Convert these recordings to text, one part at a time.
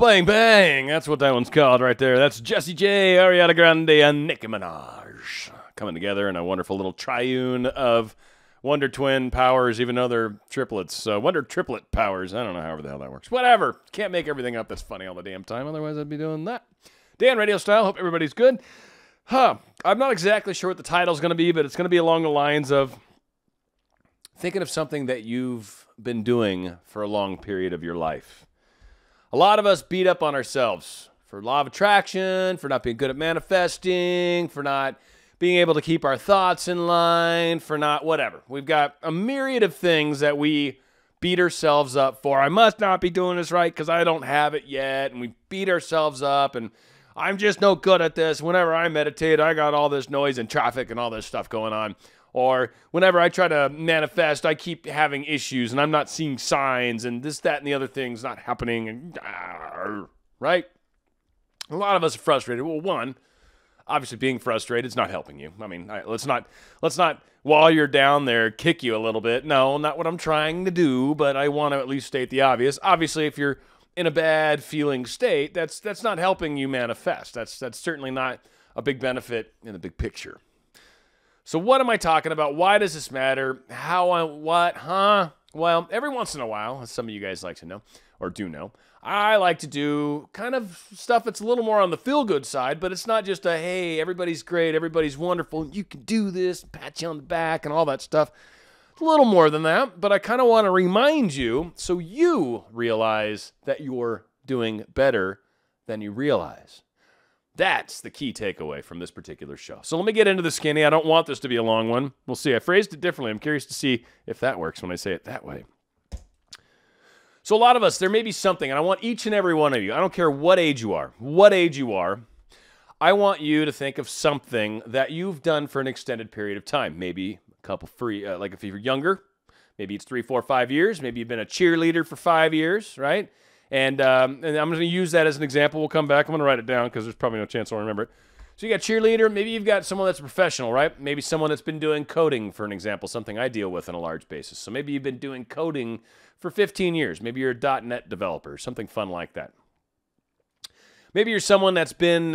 bang, bang. That's what that one's called right there. That's Jessie J, Ariana Grande, and Nicki Minaj coming together in a wonderful little triune of Wonder Twin powers, even though they're triplets. Wonder Triplet powers. I don't know however the hell that works. Whatever. Can't make everything up that's funny all the damn time. Otherwise, I'd be doing that. Dan, RadioStyle. Hope everybody's good. I'm not exactly sure what the title's going to be, but it's going to be along the lines of thinking of something that you've been doing for a long period of your life. A lot of us beat up on ourselves for law of attraction, for not being good at manifesting, for not being able to keep our thoughts in line, for not whatever. We've got a myriad of things that we beat ourselves up for. I must not be doing this right because I don't have it yet. And we beat ourselves up and I'm just no good at this. Whenever I meditate, I got all this noise and traffic and all this stuff going on. Or whenever I try to manifest, I keep having issues and I'm not seeing signs and this, that, and the other thing's not happening. And, right? A lot of us are frustrated. Well, one, obviously being frustrated is not helping you. I mean, let's not, while you're down there, kick you a little bit. No, not what I'm trying to do, but I want to at least state the obvious. Obviously, if you're in a bad feeling state, that's not helping you manifest. That's certainly not a big benefit in the big picture. So what am I talking about? Why does this matter? Well, every once in a while, as some of you guys like to know, or do know, I like to do kind of stuff that's a little more on the feel-good side, but it's not just a, hey, everybody's great, everybody's wonderful, you can do this, pat you on the back and all that stuff. It's a little more than that, but I kind of want to remind you so you realize that you're doing better than you realize. That's the key takeaway from this particular show. So let me get into the skinny. I don't want this to be a long one. We'll see. I phrased it differently. I'm curious to see if that works when I say it that way. So a lot of us, there may be something, and I want each and every one of you, I don't care what age you are, I want you to think of something that you've done for an extended period of time. Maybe a couple like if you're younger, maybe it's 3, 4, 5 years. Maybe you've been a cheerleader for 5 years, right? And I'm going to use that as an example. We'll come back. I'm going to write it down because there's probably no chance I'll remember it. So you got cheerleader. Maybe you've got someone that's a professional, right? Maybe someone that's been doing coding, for an example, something I deal with on a large basis. So maybe you've been doing coding for 15 years. Maybe you're a .NET developer, something fun like that. Maybe you're someone that's been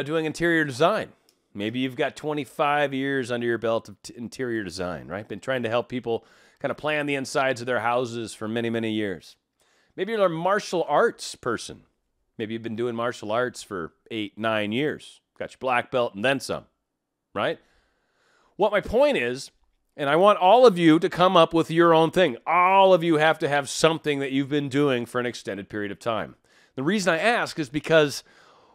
doing interior design. Maybe you've got 25 years under your belt of interior design, right? Been trying to help people kind of plan the insides of their houses for many, many years. Maybe you're a martial arts person. Maybe you've been doing martial arts for 8, 9 years. Got your black belt and then some, right? What my point is, and I want all of you to come up with your own thing. All of you have to have something that you've been doing for an extended period of time. The reason I ask is because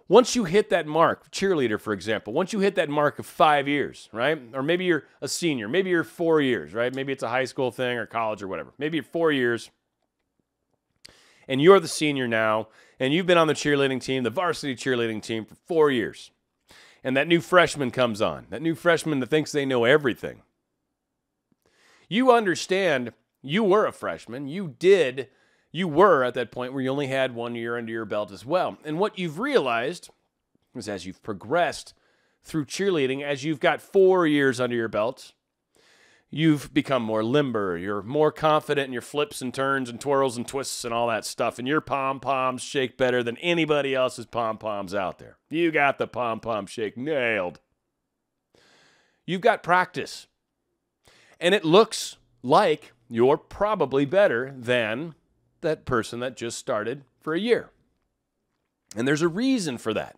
once you hit that mark, cheerleader, for example, once you hit that mark of 5 years, right? Or maybe you're a senior. Maybe you're 4 years, right? Maybe it's a high school thing or college or whatever. Maybe you're 4 years. And you're the senior now, and you've been on the cheerleading team, the varsity cheerleading team, for 4 years. And that new freshman comes on, that new freshman that thinks they know everything. You understand you were a freshman. You were at that point where you only had 1 year under your belt as well. And what you've realized is as you've progressed through cheerleading, as you've got 4 years under your belt, you've become more limber. You're more confident in your flips and turns and twirls and twists and all that stuff. And your pom-poms shake better than anybody else's pom-poms out there. You got the pom-pom shake nailed. You've got practice. And it looks like you're probably better than that person that just started for a year. And there's a reason for that.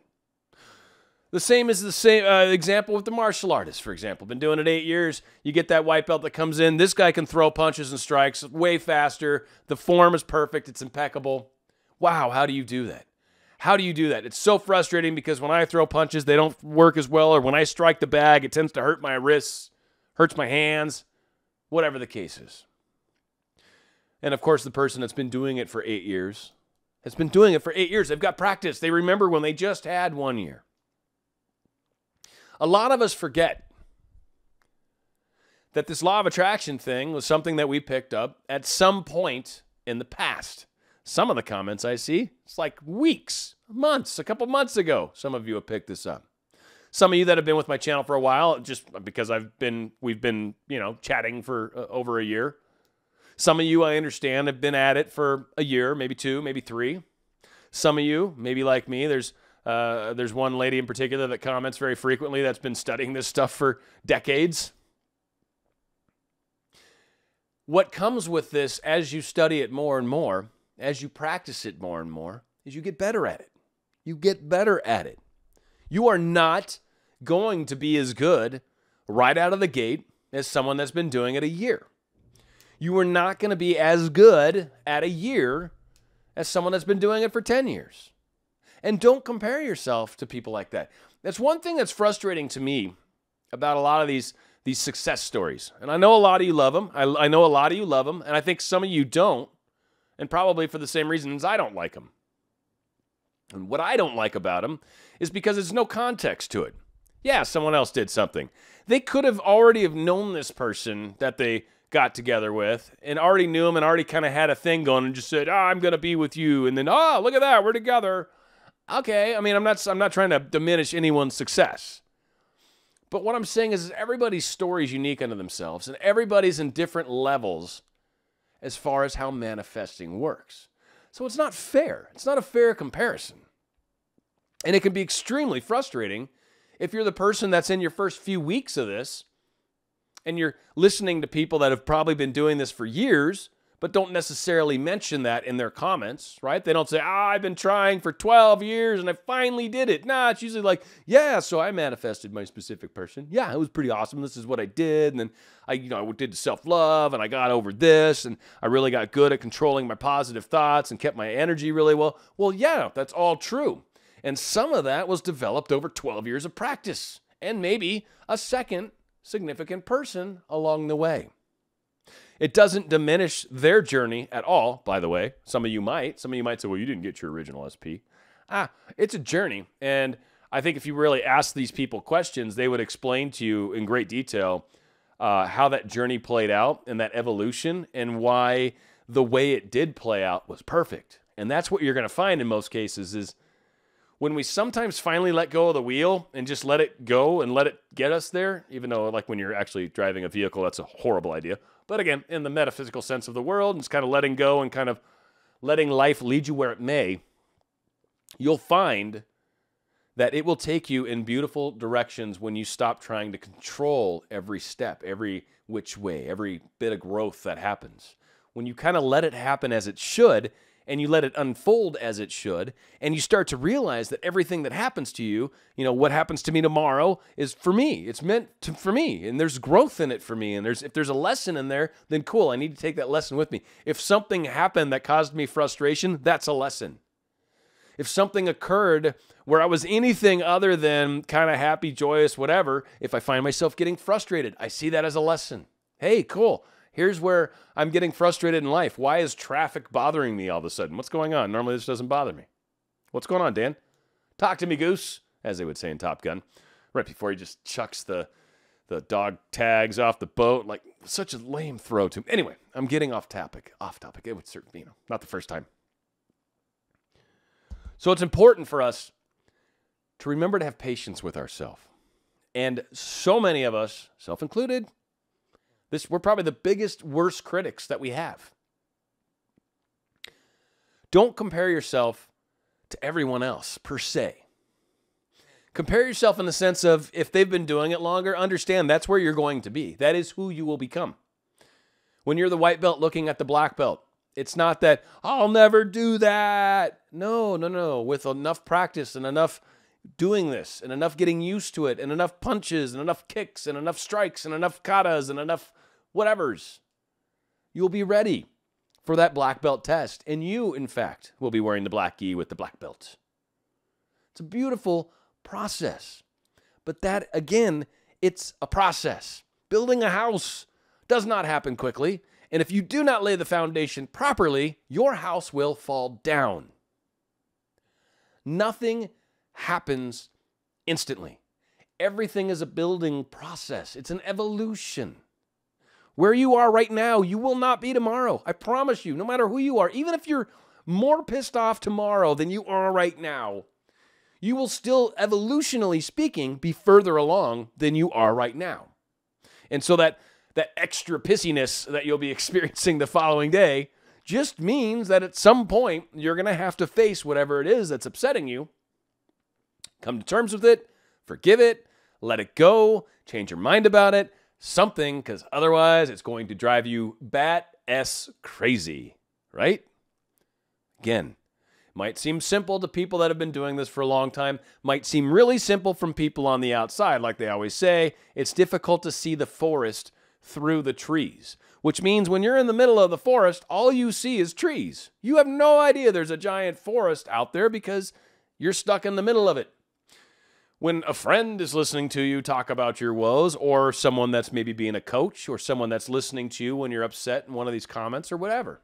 The same is the same example with the martial artist, for example. Been doing it 8 years. You get that white belt that comes in. This guy can throw punches and strikes way faster. The form is perfect. It's impeccable. Wow, how do you do that? How do you do that? It's so frustrating because when I throw punches, they don't work as well. Or when I strike the bag, it tends to hurt my wrists, hurts my hands, whatever the case is. And of course, the person that's been doing it for 8 years has been doing it for 8 years. They've got practice. They remember when they just had 1 year. A lot of us forget that this law of attraction thing was something that we picked up at some point in the past. Some of the comments I see, it's like weeks, months, a couple months ago, some of you have picked this up. Some of you that have been with my channel for a while, just because we've been, chatting for over a year. Some of you, I understand, have been at it for a year, maybe 2, maybe 3. Some of you, maybe like me, there's one lady in particular that comments very frequently that's been studying this stuff for decades. What comes with this as you study it more and more, as you practice it more and more, is you get better at it. You get better at it. You are not going to be as good right out of the gate as someone that's been doing it a year. You are not going to be as good at a year as someone that's been doing it for 10 years. And don't compare yourself to people like that. That's one thing that's frustrating to me about a lot of these success stories. And I know a lot of you love them. I know a lot of you love them. And I think some of you don't. And probably for the same reasons I don't like them. And what I don't like about them is because there's no context to it. Yeah, someone else did something. They could have already have known this person that they got together with and already knew him and already kind of had a thing going and just said, I'm going to be with you. And then, look at that, we're together. Okay, I mean, I'm not trying to diminish anyone's success. But what I'm saying is everybody's story is unique unto themselves, and everybody's in different levels as far as how manifesting works. So it's not fair. It's not a fair comparison. And it can be extremely frustrating if you're the person that's in your first few weeks of this and you're listening to people that have probably been doing this for years, but don't necessarily mention that in their comments, right? They don't say, I've been trying for 12 years and I finally did it. Nah, it's usually like, yeah, so I manifested my specific person. Yeah, it was pretty awesome. This is what I did. And then I did self-love and I got over this and I really got good at controlling my positive thoughts and kept my energy really well. Well, yeah, that's all true. And some of that was developed over 12 years of practice and maybe a second significant person along the way. It doesn't diminish their journey at all, by the way. Some of you might say, well, you didn't get your original SP. It's a journey. And I think if you really ask these people questions, they would explain to you in great detail how that journey played out and that evolution and why the way it did play out was perfect. And that's what you're going to find in most cases is when we sometimes finally let go of the wheel and just let it go and let it get us there, even though like when you're actually driving a vehicle, that's a horrible idea. But again, in the metaphysical sense of the world, it's kind of letting go and kind of letting life lead you where it may, you'll find that it will take you in beautiful directions when you stop trying to control every step, every which way, every bit of growth that happens. When you kind of let it happen as it should, and you let it unfold as it should, and you start to realize that everything that happens to you, what happens to me tomorrow is for me. It's meant for me, and there's growth in it for me, and if there's a lesson in there, then cool, I need to take that lesson with me. If something happened that caused me frustration, that's a lesson. If something occurred where I was anything other than kind of happy, joyous, whatever, if I find myself getting frustrated, I see that as a lesson. Hey, cool. Here's where I'm getting frustrated in life. Why is traffic bothering me all of a sudden? What's going on? Normally this doesn't bother me. What's going on, Dan? Talk to me, Goose, as they would say in Top Gun. Right before he just chucks the dog tags off the boat. Like, such a lame throw to him. Anyway, I'm getting off topic. It would certainly, not the first time. So it's important for us to remember to have patience with ourselves. And so many of us, self-included, we're probably the biggest, worst critics that we have. Don't compare yourself to everyone else, per se. Compare yourself in the sense of, if they've been doing it longer, understand that's where you're going to be. That is who you will become. When you're the white belt looking at the black belt, it's not that, I'll never do that. No. With enough practice and enough doing this and enough getting used to it and enough punches and enough kicks and enough strikes and enough katas and enough whatevers, you'll be ready for that black belt test. And you, in fact, will be wearing the black gi with the black belt. It's a beautiful process. But that, again, it's a process. Building a house does not happen quickly. And if you do not lay the foundation properly, your house will fall down. Nothing happens instantly. Everything is a building process. It's an evolution. Where you are right now, you will not be tomorrow. I promise you, no matter who you are, even if you're more pissed off tomorrow than you are right now, you will still, evolutionally speaking, be further along than you are right now. And so that extra pissiness that you'll be experiencing the following day, just means that at some point you're going to have to face whatever it is that's upsetting you. Come to terms with it, forgive it, let it go, change your mind about it, something, because otherwise it's going to drive you bat-s crazy, right? Again, might seem simple to people that have been doing this for a long time, might seem really simple from people on the outside. Like they always say, it's difficult to see the forest through the trees, which means when you're in the middle of the forest, all you see is trees. You have no idea there's a giant forest out there because you're stuck in the middle of it. When a friend is listening to you talk about your woes, or someone that's maybe being a coach, or someone that's listening to you when you're upset in one of these comments or whatever,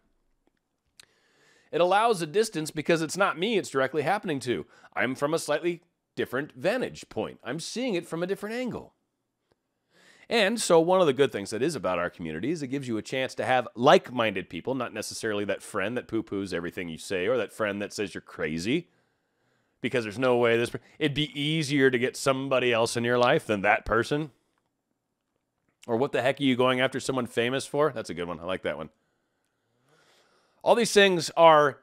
it allows a distance because it's not me it's directly happening to. I'm from a slightly different vantage point. I'm seeing it from a different angle. And so one of the good things that is about our community is it gives you a chance to have like-minded people, not necessarily that friend that poo-poos everything you say or that friend that says you're crazy because there's no way this... It'd be easier to get somebody else in your life than that person. Or what the heck are you going after someone famous for? That's a good one. I like that one. All these things are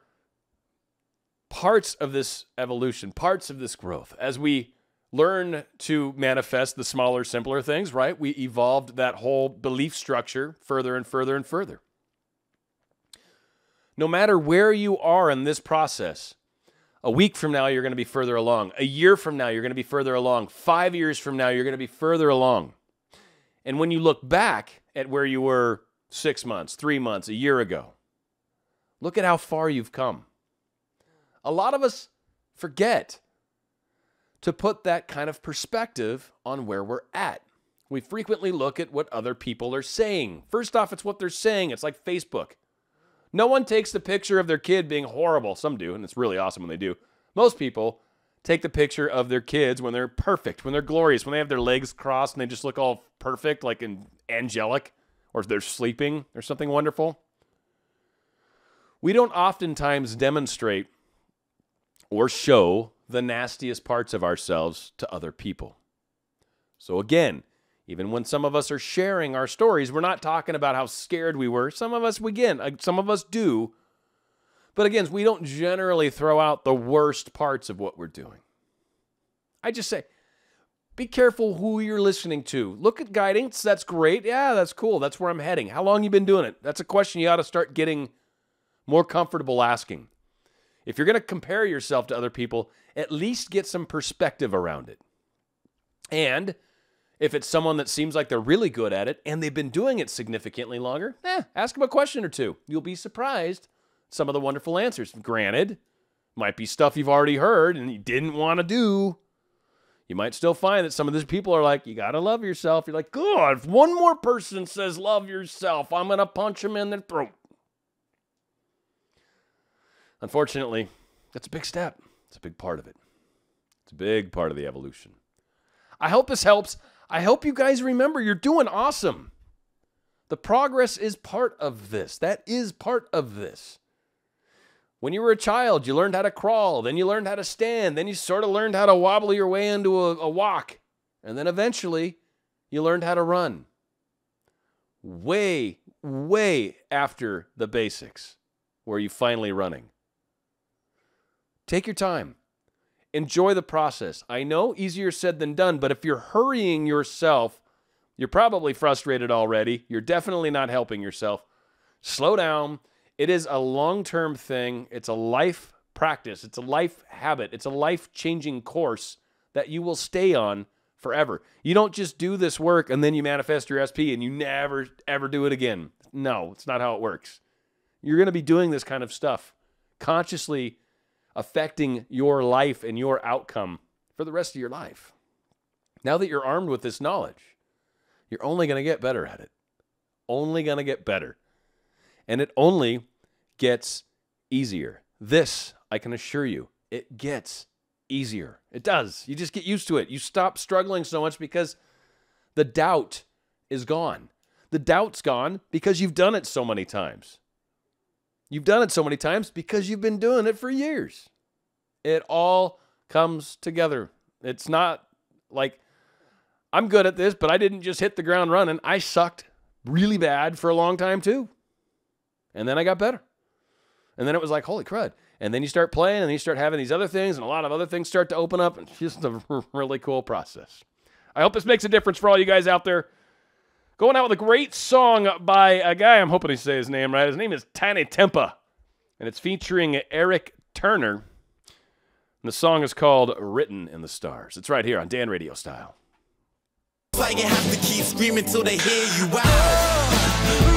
parts of this evolution, parts of this growth. As we learn to manifest the smaller, simpler things, right? We evolved that whole belief structure further and further and further. No matter where you are in this process, a week from now, you're going to be further along. A year from now, you're going to be further along. 5 years from now, you're going to be further along. And when you look back at where you were 6 months, 3 months, a year ago, look at how far you've come. A lot of us forget to put that kind of perspective on where we're at. We frequently look at what other people are saying. First off, it's what they're saying. It's like Facebook. No one takes the picture of their kid being horrible. Some do, and it's really awesome when they do. Most people take the picture of their kids when they're perfect, when they're glorious, when they have their legs crossed and they just look all perfect, like angelic, or they're sleeping or something wonderful. We don't oftentimes demonstrate or show the nastiest parts of ourselves to other people. So again, even when some of us are sharing our stories, we're not talking about how scared we were. Some of us do. But again, we don't generally throw out the worst parts of what we're doing. I just say, be careful who you're listening to. Look at guidance. That's great. Yeah, that's cool. That's where I'm heading. How long you been doing it? That's a question you ought to start getting more comfortable asking. If you're going to compare yourself to other people, at least get some perspective around it. And if it's someone that seems like they're really good at it and they've been doing it significantly longer, ask them a question or two. You'll be surprised some of the wonderful answers. Granted, might be stuff you've already heard and you didn't want to do. You might still find that some of these people are like, you got to love yourself. You're like, God, if one more person says love yourself, I'm going to punch them in the throat. Unfortunately, that's a big step. It's a big part of it. It's a big part of the evolution. I hope this helps. I hope you guys remember you're doing awesome. The progress is part of this. That is part of this. When you were a child, you learned how to crawl. Then you learned how to stand. Then you sort of learned how to wobble your way into a walk. And then eventually, you learned how to run. Way, way after the basics, where you finally running. Take your time. Enjoy the process. I know, easier said than done, but if you're hurrying yourself, you're probably frustrated already. You're definitely not helping yourself. Slow down. It is a long-term thing. It's a life practice. It's a life habit. It's a life-changing course that you will stay on forever. You don't just do this work and then you manifest your SP and you never, ever do it again. No, it's not how it works. You're going to be doing this kind of stuff consciously affecting your life and your outcome for the rest of your life. Now that you're armed with this knowledge, you're only going to get better at it. Only going to get better. And it only gets easier. This, I can assure you, it gets easier. It does. You just get used to it. You stop struggling so much because the doubt is gone. The doubt's gone because you've done it so many times. You've done it so many times because you've been doing it for years. It all comes together. It's not like, I'm good at this, but I didn't just hit the ground running. I sucked really bad for a long time too. And then I got better. And then it was like, holy crud. And then you start playing, and then you start having these other things, and a lot of other things start to open up, and it's just a really cool process. I hope this makes a difference for all you guys out there. Going out with a great song by a guy, I'm hoping to say his name right. His name is Tiny Tempa, and it's featuring Eric Turner. And the song is called Written in the Stars. It's right here on Dan Radio Style. Why you have to keep screaming till they hear you out?